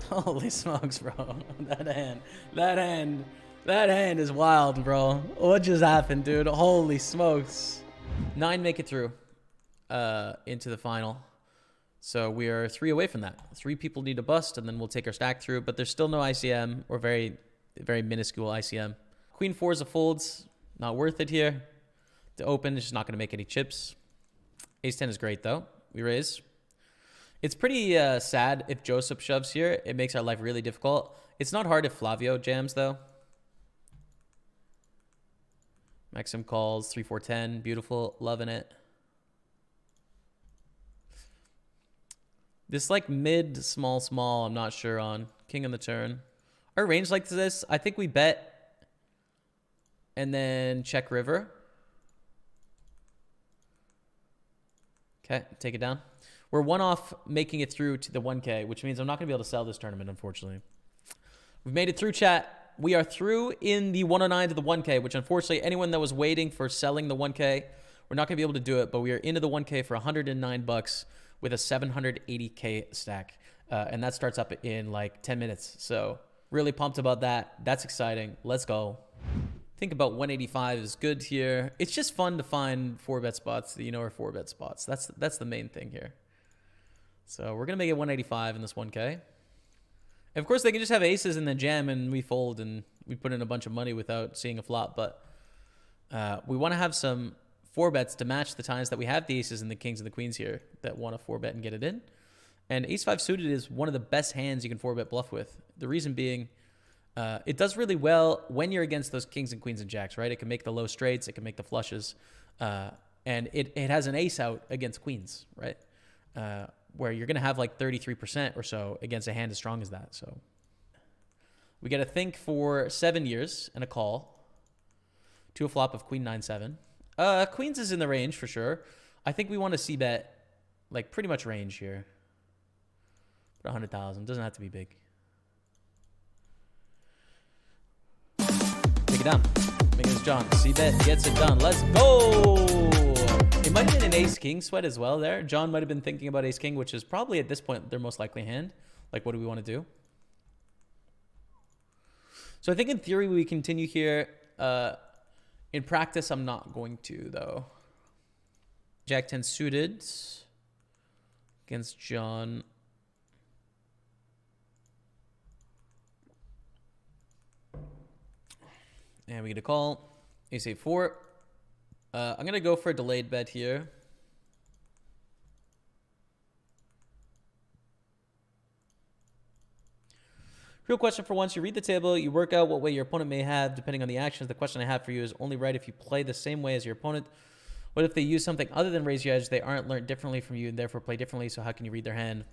Holy smokes, bro. That hand is wild, bro. What just happened, dude? Holy smokes. 9 make it through into the final. So we are 3 away from that. 3 people need to bust, and then we'll take our stack through. But there's still no ICM, or very, very minuscule ICM. Queen 4 is a folds. Not worth it here. The open is just not going to make any chips. Ace 10 is great, though. We raise. It's pretty sad if Joseph shoves here. It makes our life really difficult. It's not hard if Flavio jams, though. Maxim calls. 3-4-10. Beautiful. Loving it. This like mid, small, I'm not sure on. King on the turn. Our range like this, I think we bet and then check river. Okay, take it down. We're 1 off making it through to the 1K, which means I'm not going to be able to sell this tournament, unfortunately. We've made it through, chat. We are through in the 109 to the 1K, which unfortunately anyone that was waiting for selling the 1K, we're not going to be able to do it, but we are into the 1K for $109 with a 780K stack. And that starts up in like 10 minutes. So really pumped about that. That's exciting. Let's go. Think about 185 is good here. It's just fun to find 4-bet spots that you know are 4-bet spots. That's the main thing here. So we're going to make it 185 in this 1K. And of course, they can just have aces and then jam and we fold and we put in a bunch of money without seeing a flop. But we want to have some 4-bets to match the times that we have the aces and the kings and the queens here that want to 4-bet and get it in. And ace-5 suited is one of the best hands you can 4-bet bluff with. The reason being, it does really well when you're against those kings and queens and jacks, right? It can make the low straights. It can make the flushes. And it has an ace out against queens, right? Where you're going to have like 33% or so against a hand as strong as that. So we got to think for 7 years and a call to a flop of queen 9-7. Queens is in the range for sure. I think we want to see bet like pretty much range here. Put 100,000. Doesn't have to be big. Take it down. Make it John. See bet gets it done. Let's go. It might have been an ace king sweat as well there. John might have been thinking about ace king, which is probably at this point their most likely hand. Like, what do we want to do? So I think in theory we continue here. In practice, I'm not going to, though. Jack 10 suited against John. And we get a call. Ace 8-4. I'm going to go for a delayed bet here. Real question for once. You read the table, you work out what way your opponent may have depending on the actions. The question I have for you is only right if you play the same way as your opponent. What if they use something other than raise your edge? They aren't learned differently from you and therefore play differently. So how can you read their hand?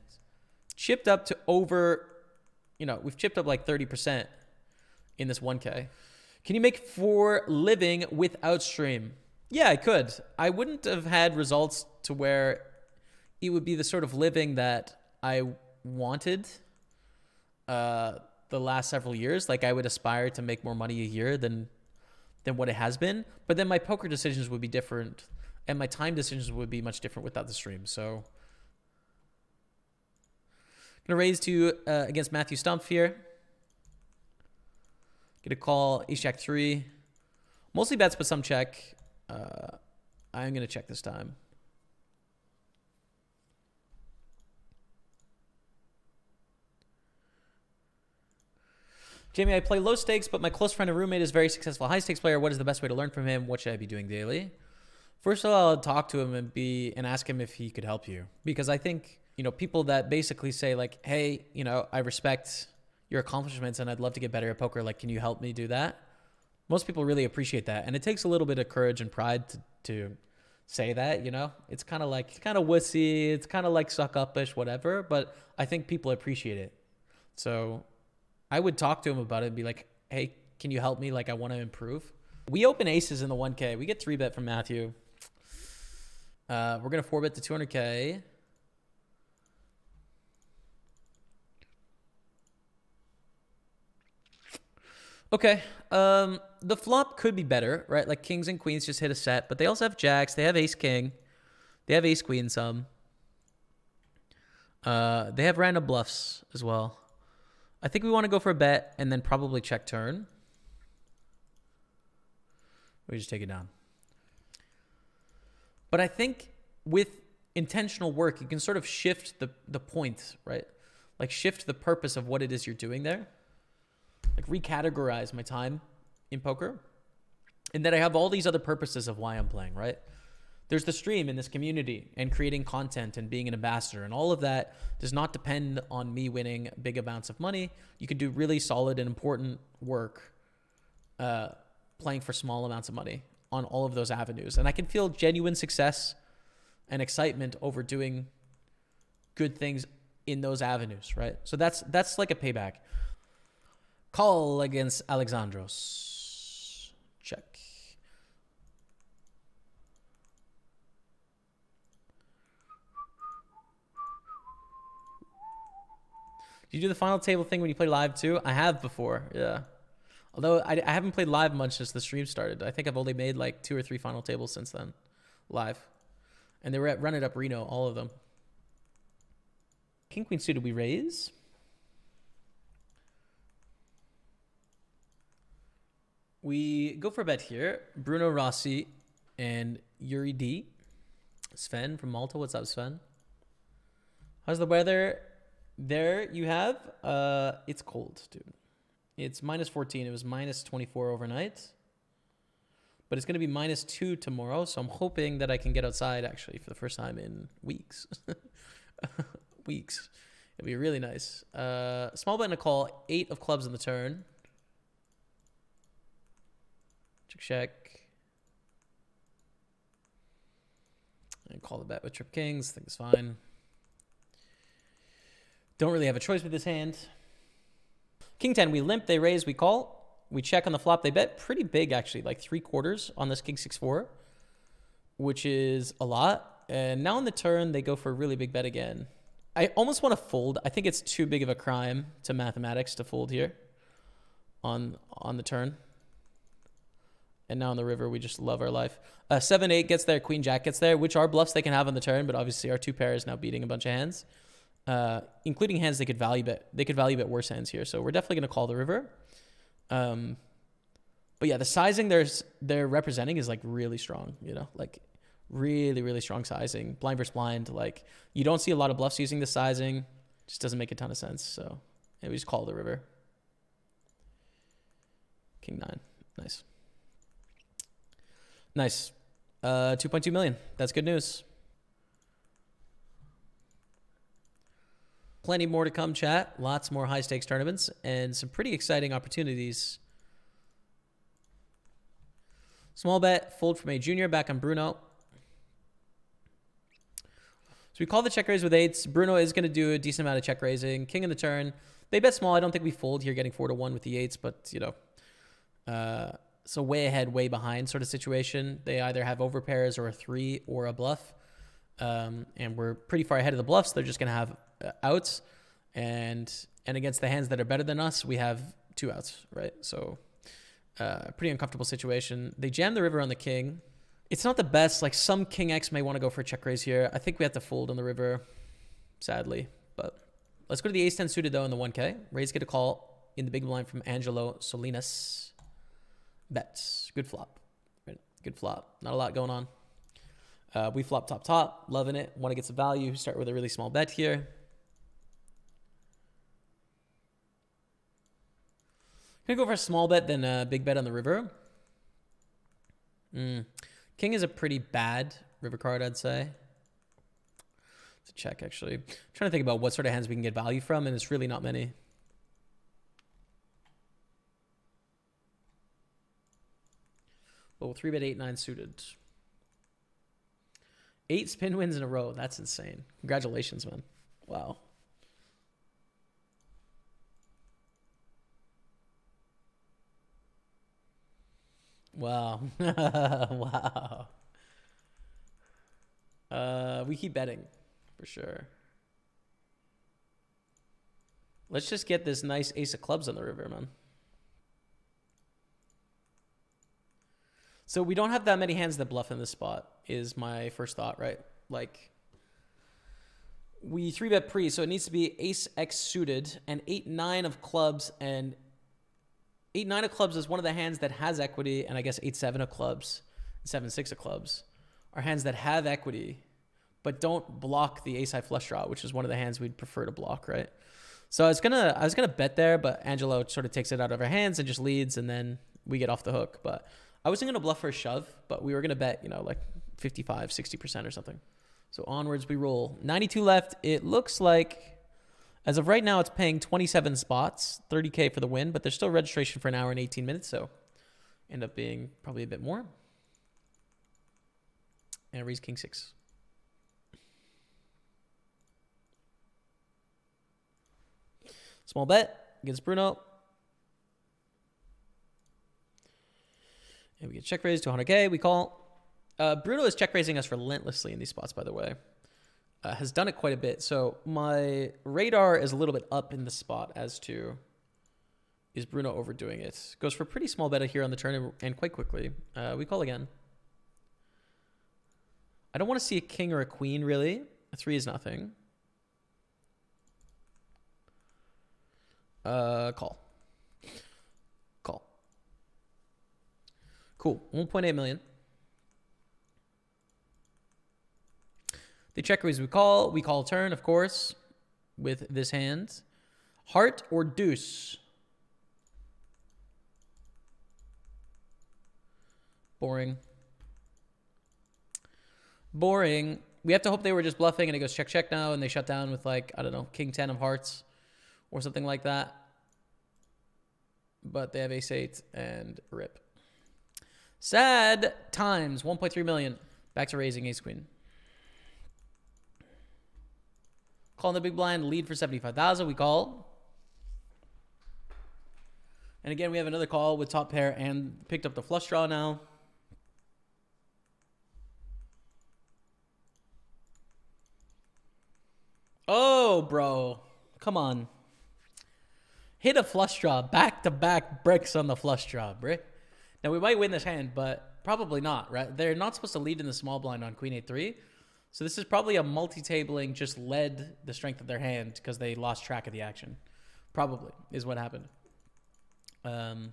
Chipped up to over, we've chipped up like 30% in this 1K. Can you make for living without stream? Yeah, I could. I wouldn't have had results to where it would be the sort of living that I wanted the last several years. Like I would aspire to make more money a year than what it has been. But then my poker decisions would be different and my time decisions would be much different without the stream. So I'm going to raise to against Matthew Stumpf here. Get a call, ace jack 3. Mostly bets, but some check. I'm going to check this time. Jamie, I play low stakes, but my close friend and roommate is a very successful high stakes player. What is the best way to learn from him? What should I be doing daily? First of all, I'll talk to him and ask him if he could help you. Because I think, people that basically say like, hey, I respect your accomplishments and I'd love to get better at poker. Like, can you help me do that? Most people really appreciate that. And it takes a little bit of courage and pride to say that, It's kind of wussy. It's kind of like suck up-ish, whatever. But I think people appreciate it. So I would talk to him about it and be like, hey, can you help me? Like, I want to improve. We open aces in the 1K. We get 3-bet from Matthew. We're going to 4-bet to 200K. Okay. The flop could be better, right? Like kings and queens just hit a set, but they also have jacks. They have ace king. They have ace queen some. They have random bluffs as well. I think we want to go for a bet and then probably check turn. We just take it down. But I think with intentional work, you can sort of shift the point, right? Like shift the purpose of what it is you're doing there. Like recategorize my time in poker. And that I have all these other purposes of why I'm playing, right? There's the stream in this community and creating content and being an ambassador. And all of that does not depend on me winning big amounts of money. You can do really solid and important work playing for small amounts of money on all of those avenues. And I can feel genuine success and excitement over doing good things in those avenues, right? So that's like a payback. Call against Alexandros. Check. Did you do the final table thing when you play live too? I have before, yeah. Although I haven't played live much since the stream started. I think I've only made like 2 or 3 final tables since then, live. And they were at Run It Up Reno, all of them. King Queen suited, we raise. We go for a bet here. Bruno Rossi and Yuri D. Sven from Malta. What's up, Sven? How's the weather? There you have, it's cold, dude. It's -14. It was -24 overnight. But it's going to be -2 tomorrow. So I'm hoping that I can get outside actually for the first time in weeks. Weeks. It'll be really nice. Small bet and a call. 8 of clubs in the turn. Check. And call the bet with trip kings. I think it's fine. Don't really have a choice with this hand. King 10, we limp, they raise, we call. We check on the flop. They bet pretty big, actually, like 3/4 on this King 6-4, which is a lot. And now on the turn, they go for a really big bet again. I almost want to fold. I think it's too big of a crime to mathematics to fold here on the turn. And now on the river, we just love our life. 7-8 gets there, Queen Jack gets there, which are bluffs they can have on the turn, but obviously our 2 pair is now beating a bunch of hands. Including hands they could value bet. They could value bet worse hands here. So we're definitely going to call the river. But yeah, the sizing they're representing is like really strong, you know, like really, really strong sizing. Blind versus blind. Like you don't see a lot of bluffs using the sizing. Just doesn't make a ton of sense. So yeah, we just call the river. King 9. Nice. Nice. 2.2 million. That's good news. Plenty more to come, chat. Lots more high-stakes tournaments and some pretty exciting opportunities. Small bet, fold from a junior, back on Bruno. So we call the check raise with 8s. Bruno is going to do a decent amount of check raising. King in the turn. They bet small. I don't think we fold here, getting 4-1 with the 8s, but, you know, so way ahead, way behind sort of situation. They either have overpairs or a 3 or a bluff. And we're pretty far ahead of the bluffs. They're just going to have outs, and against the hands that are better than us, we have 2 outs, right? So pretty uncomfortable situation. They jam the river on the king. It's not the best. Like some King X may want to go for a check raise here. I think we have to fold on the river, sadly. But let's go to the ace-10 suited though in the 1K. Raise, get a call in the big blind from Angelo Solinas. Bets. Good flop. Right? Good flop. Not a lot going on. We flop top, loving it. Want to get some value. Start with a really small bet here. Gonna go for a small bet, then a big bet on the river. King is a pretty bad river card, I'd say. It's a check, actually. I'm trying to think about what sort of hands we can get value from, and it's really not many. But we'll 3-bet 8-9 suited. 8 spin wins in a row. That's insane. Congratulations, man. Wow. Wow. Wow. We keep betting for sure. Let's just get this nice ace of clubs on the river, man. So we don't have that many hands that bluff in this spot is my first thought, right? Like We 3-bet pre, so it needs to be ace X suited and 8-9 of clubs, and 8-9 of clubs is one of the hands that has equity, and I guess 8-7 of clubs, 7-6 of clubs are hands that have equity, but don't block the ace high flush draw, which is one of the hands we'd prefer to block, right? So I was gonna bet there, but Angelo sort of takes it out of our hands and just leads, and then we get off the hook. But I wasn't gonna bluff for a shove, but we were gonna bet, like 55, 60% or something. So onwards we roll. 92 left. It looks like, as of right now, it's paying 27 spots, 30K for the win, but there's still registration for an hour and 18 minutes, so end up being probably a bit more. And raise king 6. Small bet against Bruno. And we get check raise to 100K. We call. Bruno is check raising us relentlessly in these spots, by the way. Has done it quite a bit. So my radar is a little bit up in the spot as to, is Bruno overdoing it? Goes for a pretty small bet here on the turn and quite quickly. We call again. I don't want to see a king or a queen, really. A 3 is nothing. Call. Call. Cool. 1.8 million. They check raise. We call. We call turn, of course, with this hand. Heart or deuce? Boring. Boring. We have to hope they were just bluffing and it goes check, check now, and they shut down with, like, I don't know, king 10 of hearts or something like that. But they have ace 8 and rip. Sad times. 1.3 million. Back to raising ace queen. Calling the big blind, lead for 75,000. We call. And again, we have another call with top pair and picked up the flush draw now. Oh, bro. Come on. Hit a flush draw. Back-to-back bricks on the flush draw, brick. Now, we might win this hand, but probably not, right? They're not supposed to lead in the small blind on queen 8-3. So this is probably a multi-tabling, just led the strength of their hand because they lost track of the action. Probably is what happened. And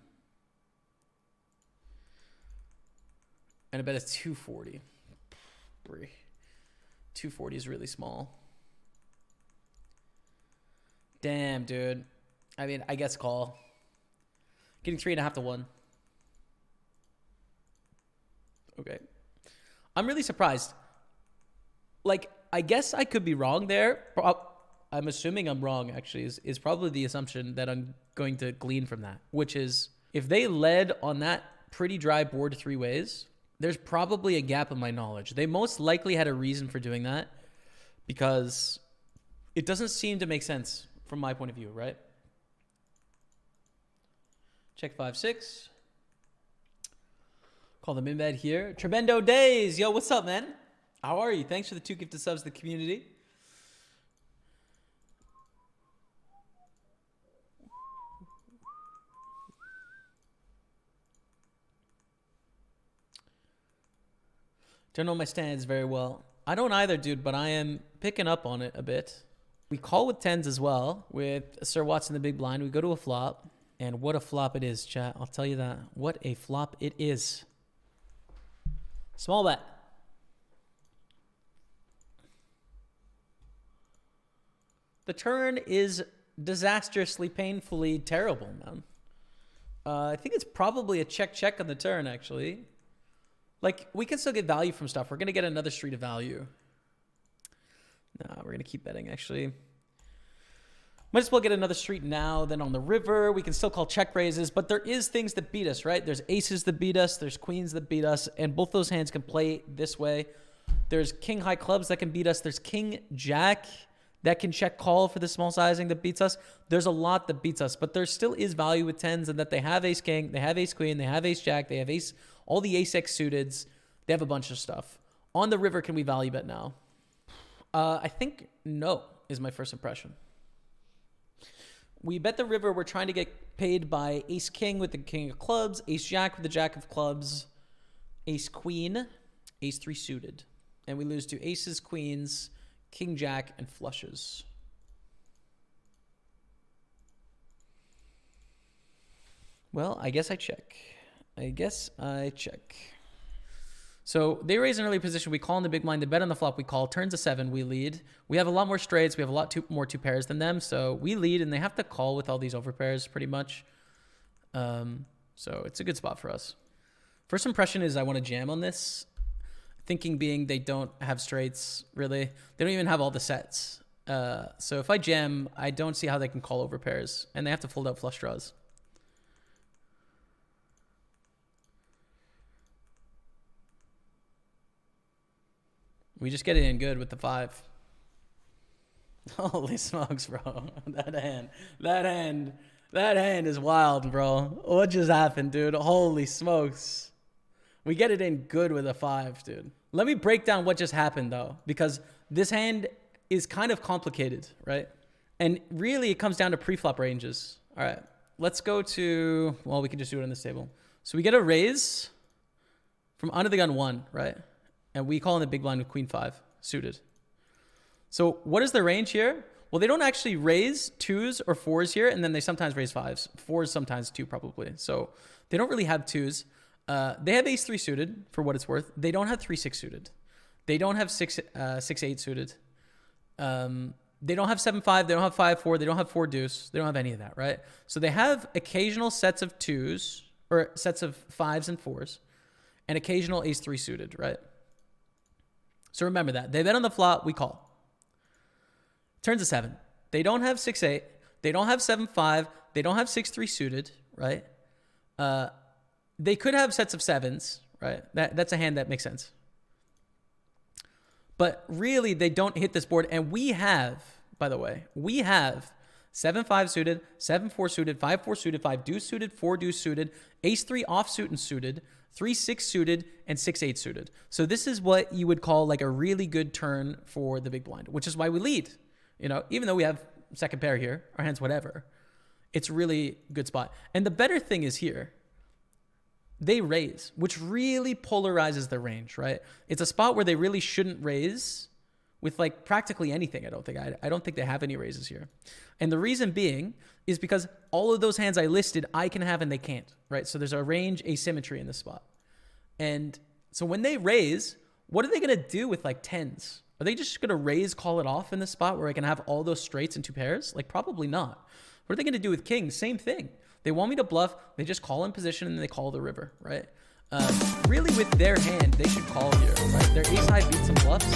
I bet it's 240. 240 is really small. Damn, dude. I mean, I guess call. Getting 3.5 to 1. Okay. I'm really surprised. Like, I guess I could be wrong there. I'm assuming I'm wrong, actually, is probably the assumption that I'm going to glean from that, which is if they led on that pretty dry board 3 ways, there's probably a gap in my knowledge. They most likely had a reason for doing that because it doesn't seem to make sense from my point of view, right? Check 5-6. Call them in bed here. Trebendo Days. Yo, what's up, man? How are you? Thanks for the 2 gifted subs to the community. Don't know my stands very well. I don't either, dude, but I am picking up on it a bit. We call with 10s as well with Sir Watson the big blind. We go to a flop, and what a flop it is, chat. I'll tell you that. What a flop it is. Small bet. The turn is disastrously, painfully terrible, man. I think it's probably a check on the turn, actually. Like, we can still get value from stuff. We're going to get another street of value. No, we're going to keep betting, actually. Might as well get another street now. Then on the river, we can still call check raises. But there is things that beat us, right? There's aces that beat us. There's queens that beat us. And both those hands can play this way. There's king high clubs that can beat us. There's king jack that can check call for the small sizing that beats us. There's a lot that beats us, but there still is value with 10s and that they have ace king, they have ace queen, they have ace jack, they have ace, all the ace X suiteds. They have a bunch of stuff. On the river, can we value bet now? I think no is my first impression. We bet the river. We're trying to get paid by ace king with the king of clubs, ace jack with the jack of clubs, ace queen, ace 3 suited. And we lose to aces, queens, king jack, and flushes. Well, I guess I check. So they raise an early position. We call in the big blind. They bet on the flop. We call. Turns a 7. We lead. We have a lot more straights. We have a lot more two pairs than them. So we lead, and they have to call with all these overpairs pretty much. So it's a good spot for us. First impression is I want to jam on this. Thinking being they don't have straights, really. They don't even have all the sets. So if I jam, I don't see how they can call overpairs. And they have to fold out flush draws. We just get it in good with the 5. Holy smokes, bro. That hand is wild, bro. What just happened, dude? Holy smokes. We get it in good with a 5, dude. Let me break down what just happened, though, because this hand is kind of complicated, right? And really, it comes down to pre-flop ranges. All right, let's go to, well, we can just do it on this table. So we get a raise from under the gun 1, right? And we call in the big blind with queen 5 suited. So what is the range here? Well, they don't actually raise 2s or 4s here, and then they sometimes raise 5s. 4s sometimes 2 probably. So they don't really have 2s. They have ace 3 suited for what it's worth. They don't have 3-6 suited. They don't have 6-8 suited. They don't have 7-5. They don't have 5-4. They don't have 4 deuce. They don't have any of that, right? So they have occasional sets of 2s or sets of 5s and 4s and occasional ace 3 suited, right? So remember that. They bet on the flop, we call. Turns a 7. They don't have 6-8. They don't have 7-5. They don't have 6-3 suited, right? They could have sets of 7s, right? That's a hand that makes sense. But really, they don't hit this board. And we have, by the way, 7-5 suited, 7-4 suited, 5-4 suited, 5 deuce suited, 4 deuce suited, ace 3 offsuit and suited, 3-6 suited, and 6-8 suited. So this is what you would call like a really good turn for the big blind, which is why we lead. You know, even though we have second pair here, our hands, whatever, it's really good spot. And the better thing is here, they raise, which really polarizes their range, right? It's a spot where they really shouldn't raise with like practically anything. I don't think they have any raises here. And the reason being is because all of those hands I listed, I can have and they can't, right? So there's a range asymmetry in this spot. And so when they raise, what are they going to do with like 10s? Are they just going to raise, call it off in this spot where I can have all those straights and 2 pairs? Like probably not. What are they going to do with kings? Same thing. They want me to bluff. They just call in position and they call the river, right? Really with their hand, they should call here, right? Their ace high beats some bluffs.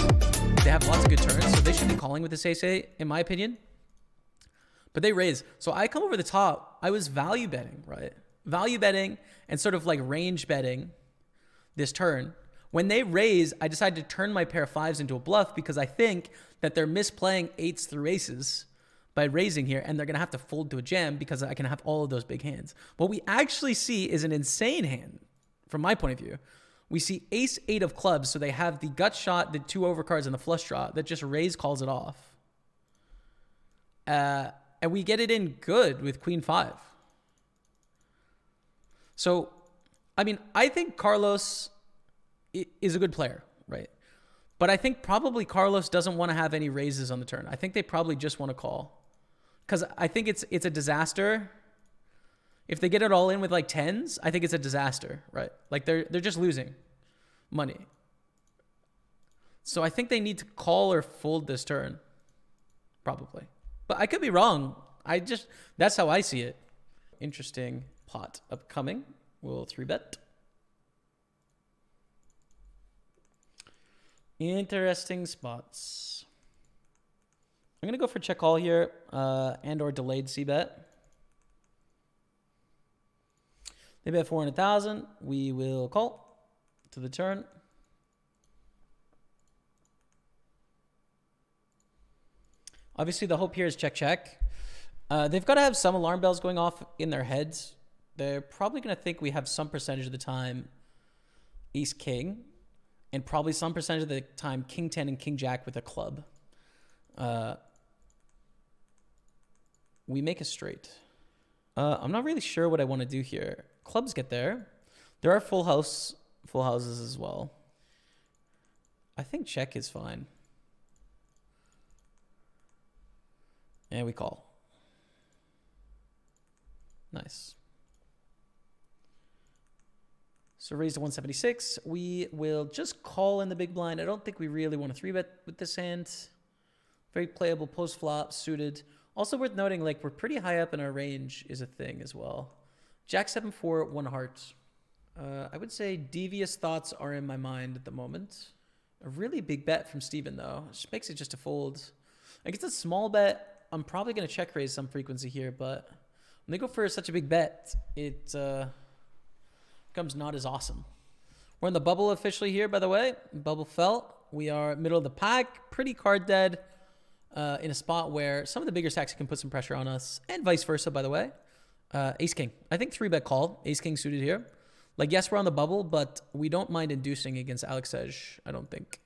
They have lots of good turns, so they should be calling with this ace eight, in my opinion. But they raise. So I come over the top. I was value betting, right? Value betting and sort of like range betting this turn. When they raise, I decided to turn my pair of 5s into a bluff because I think that they're misplaying 8s through aces by raising here, and they're going to have to fold to a jam because I can have all of those big hands. What we actually see is an insane hand from my point of view. We see ace 8 of clubs, so they have the gut shot, the 2 overcards, and the flush draw that just raise calls it off. And we get it in good with queen 5. So, I mean, I think Carlos is a good player, right? But I think probably Carlos doesn't want to have any raises on the turn. I think they probably just want to call. Because I think it's a disaster. If they get it all in with like 10s, I think it's a disaster, right? Like they're just losing money. So I think they need to call or fold this turn. Probably. But I could be wrong. That's how I see it. Interesting pot upcoming. We'll 3-bet. Interesting spots. I'm going to go for check call here and or delayed c-bet. They bet 400,000. We will call to the turn. Obviously, the hope here is check, check. They've got to have some alarm bells going off in their heads. They're probably going to think we have some percentage of the time ace king, and probably some percentage of the time king 10 and king jack with a club. We make a straight. I'm not really sure what I want to do here. Clubs get there. There are full houses as well. I think check is fine. And we call. Nice. So raise to 176. We will just call in the big blind. I don't think we really want to 3-bet with this hand. Very playable post flop, suited. Also worth noting, like, we're pretty high up in our range is a thing as well. Jack 7-4, 1 heart. I would say devious thoughts are in my mind at the moment. A really big bet from Steven, though. Which makes it just a fold. I guess a small bet. I'm probably going to check raise some frequency here, but when they go for such a big bet, it becomes not as awesome. We're in the bubble officially here, by the way. Bubble fell. We are middle of the pack. Pretty card dead in a spot where some of the bigger stacks can put some pressure on us, and vice versa, by the way. Ace-King. I think 3-bet call. Ace-King suited here. Like, yes, we're on the bubble, but we don't mind inducing against Alex Edge, I don't think.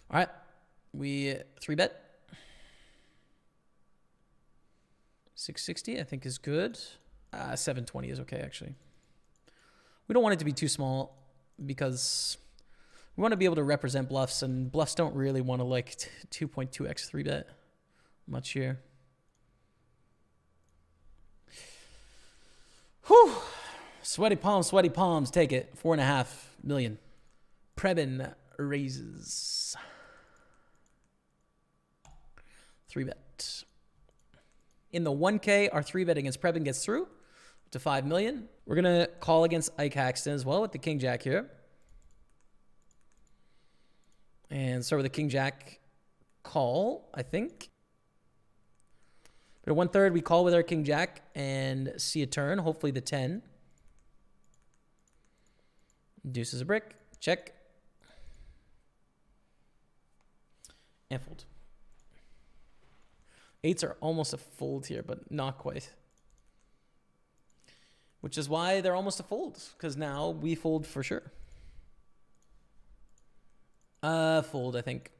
All right. We 3-bet. 660, I think, is good. 720 is okay, actually. We don't want it to be too small because we want to be able to represent bluffs, and bluffs don't really want to, like, 2.2x 3-bet much here. Whew. Sweaty palms, take it. 4.5 million. Prebin raises. 3-bet. In the 1K, our 3-bet against Prebin gets through to 5 million. We're going to call against Ike Haxton as well with the King Jack here. And start with the King Jack call, I think. But at 1/3, we call with our King Jack and see a turn, hopefully the 10. Deuce is a brick. Check. And fold. 8s are almost a fold here, but not quite. Which is why they're almost a fold, because now we fold for sure. Fold, I think.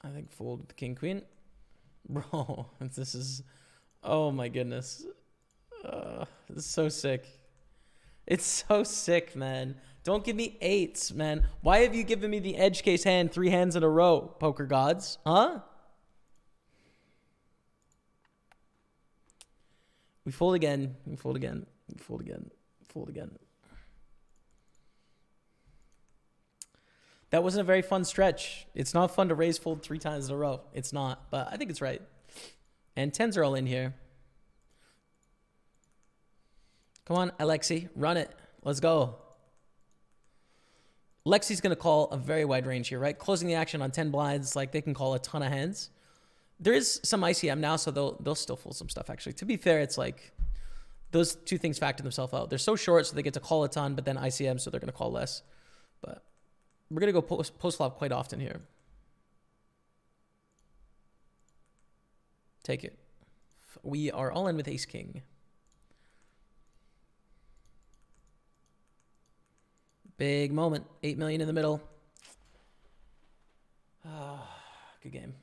I think fold with the King Queen. Bro, this is... Oh my goodness. This is so sick. It's so sick, man. Don't give me 8s, man. Why have you given me the edge case hand 3 hands in a row, poker gods? Huh? We fold again. We fold again. We fold again. Fold again. That wasn't a very fun stretch. It's not fun to raise fold 3 times in a row. It's not, but I think it's right. And 10s are all in here. Come on, Alexi. Run it. Let's go. Lexi's going to call a very wide range here, right? Closing the action on 10 blinds, like they can call a ton of hands. There is some ICM now, so they'll still fold some stuff, actually. To be fair, it's like those two things factor themselves out. They're so short, so they get to call a ton, but then ICM, so they're going to call less. But we're going to go post-flop quite often here. Take it. We are all in with ace-king. Big moment. 8 million in the middle. Good game.